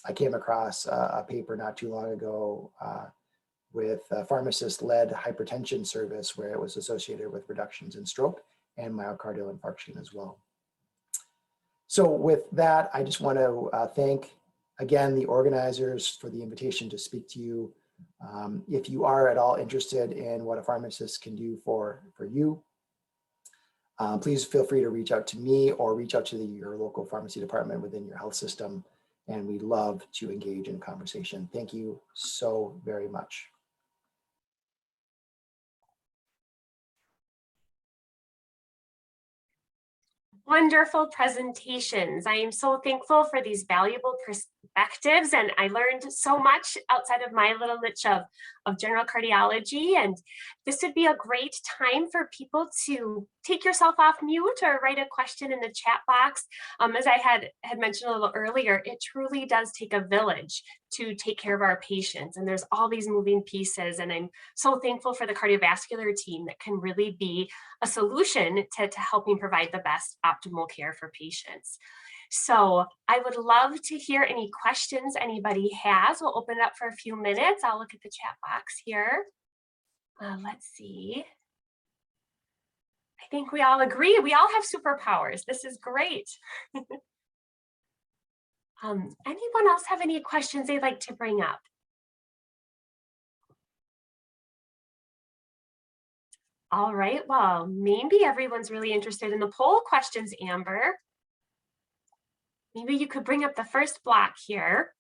I came across a paper not too long ago with a pharmacist-led hypertension service, where it was associated with reductions in stroke and myocardial infarction as well. So with that, I just want to thank, again, the organizers for the invitation to speak to you. If you are at all interested in what a pharmacist can do for you, please feel free to reach out to me or reach out to your local pharmacy department within your health system. and we love to engage in conversation. Thank you so very much. Wonderful presentations. I am so thankful for these valuable perspectives, and I learned so much outside of my little niche of general cardiology. And this would be a great time for people to take yourself off mute or write a question in the chat box. As I had mentioned a little earlier, it truly does take a village to take care of our patients, and there's all these moving pieces, and I'm so thankful for the cardiovascular team that can really be a solution to helping provide the best optimal care for patients. So I would love to hear any questions anybody has. We'll open it up for a few minutes. I'll look at the chat box here. Let's see. I think we all agree. We all have superpowers. This is great. Anyone else have any questions they'd like to bring up? All right, well, maybe everyone's really interested in the poll questions, Amber. Maybe you could bring up the first block here.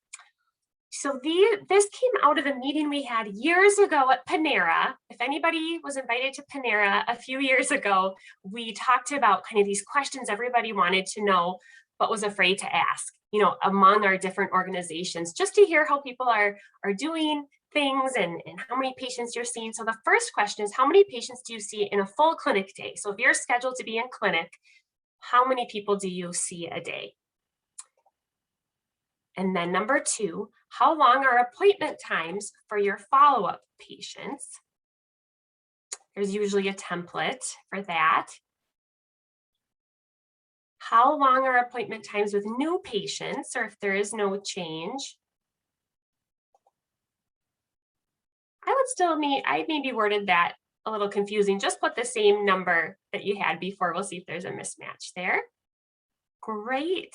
So this came out of a meeting we had years ago at Panera. If anybody was invited to Panera a few years ago, we talked about kind of these questions everybody wanted to know but was afraid to ask, you know, among our different organizations, just to hear how people are doing things and how many patients you're seeing. So the first question is, how many patients do you see in a full clinic day? So if you're scheduled to be in clinic, how many people do you see a day? And then number two, how long are appointment times for your follow-up patients? There's usually a template for that. How long are appointment times with new patients, or if there is no change? I maybe worded that a little confusing. Just put the same number that you had before. We'll see if there's a mismatch there. Great.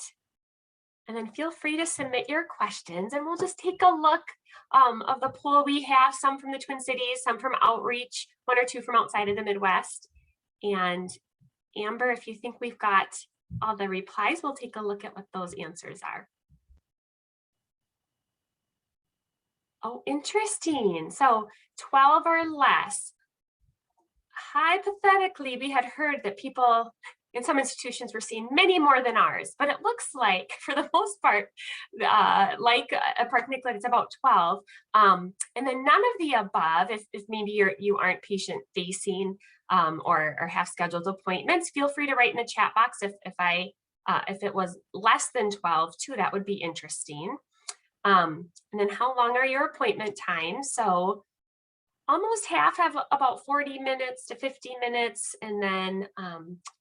And then feel free to submit your questions, and we'll just take a look of the poll we have, some from the Twin Cities, some from outreach, one or two from outside of the Midwest. And Amber, if you think we've got all the replies, we'll take a look at what those answers are. Oh, interesting. So 12 or less. Hypothetically, we had heard that people in some institutions were seeing many more than ours, but it looks like, for the most part, like a clinic, it's about 12. And then none of the above, if maybe you aren't patient facing or have scheduled appointments, feel free to write in the chat box if it was less than 12 too, that would be interesting. And then how long are your appointment times? So almost half have about 40 minutes to 50 minutes, and then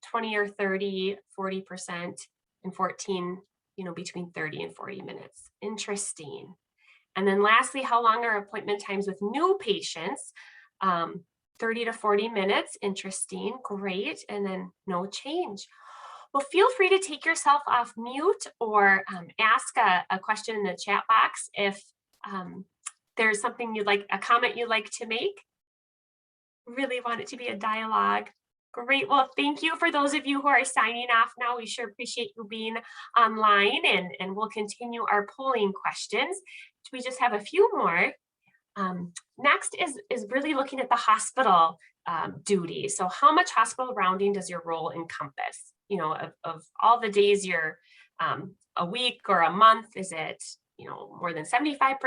20 or 30, 40%, and 14, between 30 and 40 minutes. Interesting. And then lastly, how long are appointment times with new patients? 30 to 40 minutes. Interesting. Great. And then no change. Well, feel free to take yourself off mute or ask a question in the chat box if there's something a comment you'd like to make. Really want it to be a dialogue. Great. Well, thank you for those of you who are signing off now. We sure appreciate you being online, and we'll continue our polling questions. We just have a few more. Next is really looking at the hospital duty. So how much hospital rounding does your role encompass? Of all the days you're a week or a month, is it more than 75%,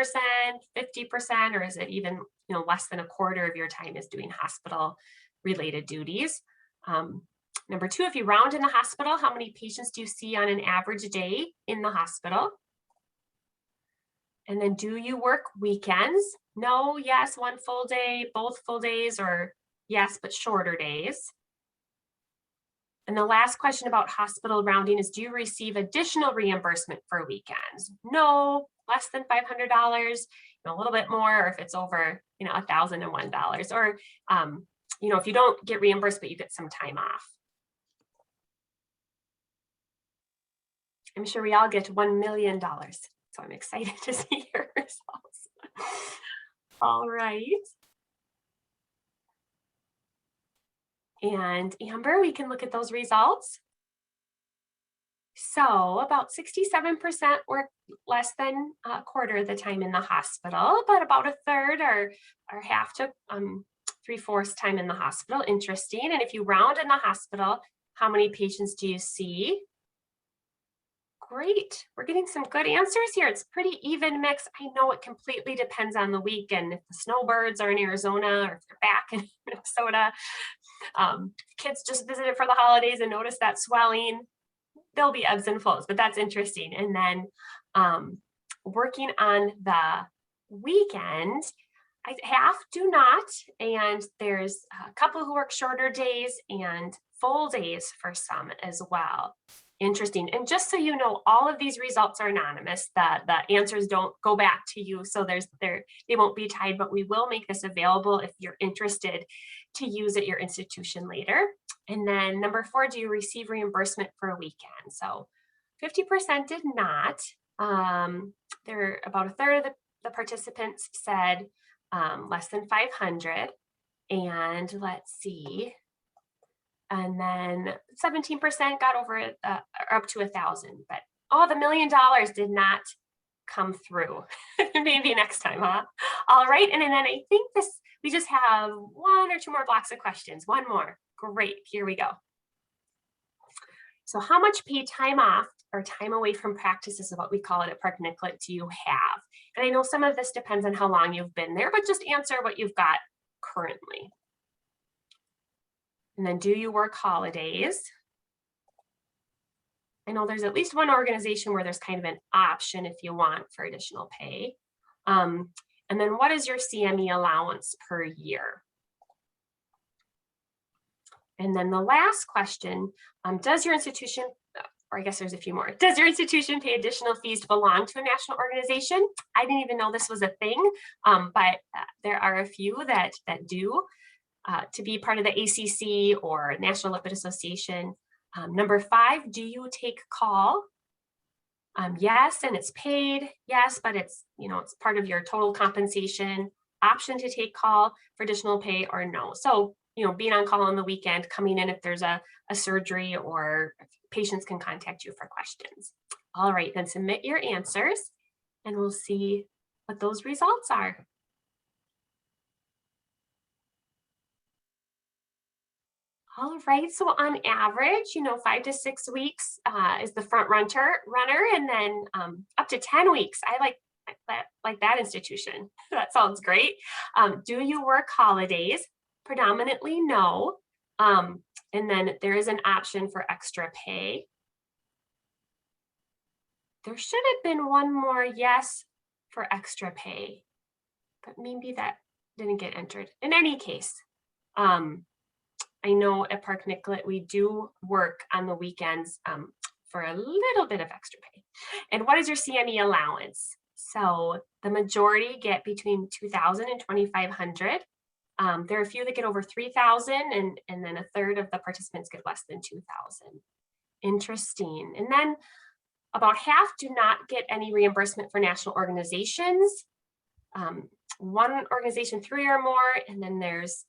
50%, or is it even less than a quarter of your time is doing hospital related duties? Number two, if you round in the hospital, how many patients do you see on an average day in the hospital? And then, do you work weekends? No, yes, one full day, both full days, or yes, but shorter days. And the last question about hospital rounding is, do you receive additional reimbursement for weekends? No, less than $500, a little bit more, or if it's over, $1,001, or, if you don't get reimbursed, but you get some time off. I'm sure we all get $1 million. So I'm excited to see your results. All right. And Amber, we can look at those results. So about 67% work less than a quarter of the time in the hospital, but about a third or half to 3/4 time in the hospital. Interesting. And if you round in the hospital, how many patients do you see? Great. We're getting some good answers here. It's pretty even mix. I know it completely depends on the week and if the snowbirds are in Arizona or if they're back in Minnesota. Kids just visited for the holidays and noticed that swelling. There'll be ebbs and flows, but that's interesting. And then working on the weekend, half do not, and there's a couple who work shorter days and full days for some as well. Interesting. And just so you know, all of these results are anonymous. The answers don't go back to you, so they won't be tied, but we will make this available if you're interested to use at your institution later. And then number 4, do you receive reimbursement for a weekend? So 50% did not. There about a third of the participants said less than 500. And let's see. And then 17% got over up to 1,000. But the $1 million did not come through. Maybe next time, huh? All right. And then I think we just have 1 or 2 more blocks of questions. One more. Great. Here we go. So how much paid time off or time away from practice is what we call it at Park Nicollet do you have? And I know some of this depends on how long you've been there, but just answer what you've got currently. And then do you work holidays? I know there's at least one organization where there's kind of an option if you want for additional pay. And then what is your CME allowance per year? And then the last question, does your institution, or I guess there's a few more, does your institution pay additional fees to belong to a national organization? I didn't even know this was a thing, but there are a few that do. To be part of the ACC or National Lipid Association. Number 5, do you take call? Yes, and it's paid. Yes, but it's part of your total compensation. Option to take call for additional pay or no. So, being on call on the weekend, coming in if there's a surgery or patients can contact you for questions. All right, then submit your answers and we'll see what those results are. All right, so on average, 5 to 6 weeks is the front runner, and then up to 10 weeks. I like that institution. That sounds great. Do you work holidays? Predominantly no. And then there is an option for extra pay. There should have been one more yes for extra pay, but maybe that didn't get entered. In any case, I know at Park Nicollet, we do work on the weekends for a little bit of extra pay. And what is your CME allowance? So the majority get between 2,000 and 2,500. There are a few that get over 3,000 and then a third of the participants get less than 2,000. Interesting. And then about half do not get any reimbursement for national organizations. One organization 3 or more, and then there's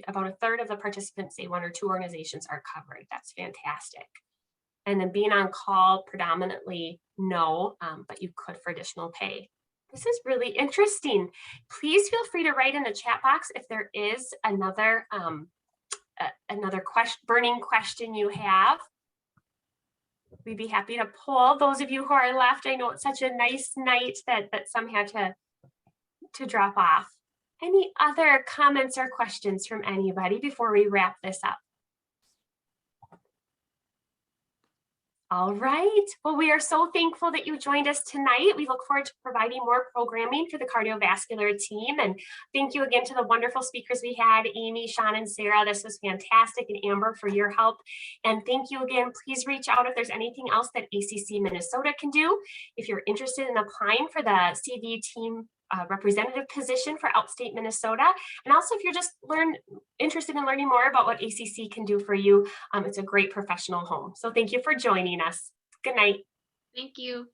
about a third of the participants say 1 or 2 organizations are covered. That's fantastic. And then being on call, predominantly no, but you could for additional pay. This is really interesting. Please feel free to write in the chat box if there is another burning question you have. We'd be happy to pull those of you who are left. I know it's such a nice night that some had to drop off. Any other comments or questions from anybody before we wrap this up? All right. Well, we are so thankful that you joined us tonight. We look forward to providing more programming for the cardiovascular team. And thank you again to the wonderful speakers we had, Amy, Sean, and Sarah. This was fantastic, and Amber for your help. And thank you again. Please reach out if there's anything else that ACC Minnesota can do. If you're interested in applying for the CV team representative position for Outstate Minnesota. And also if you're just interested in learning more about what ACC can do for you, it's a great professional home. So thank you for joining us. Good night. Thank you.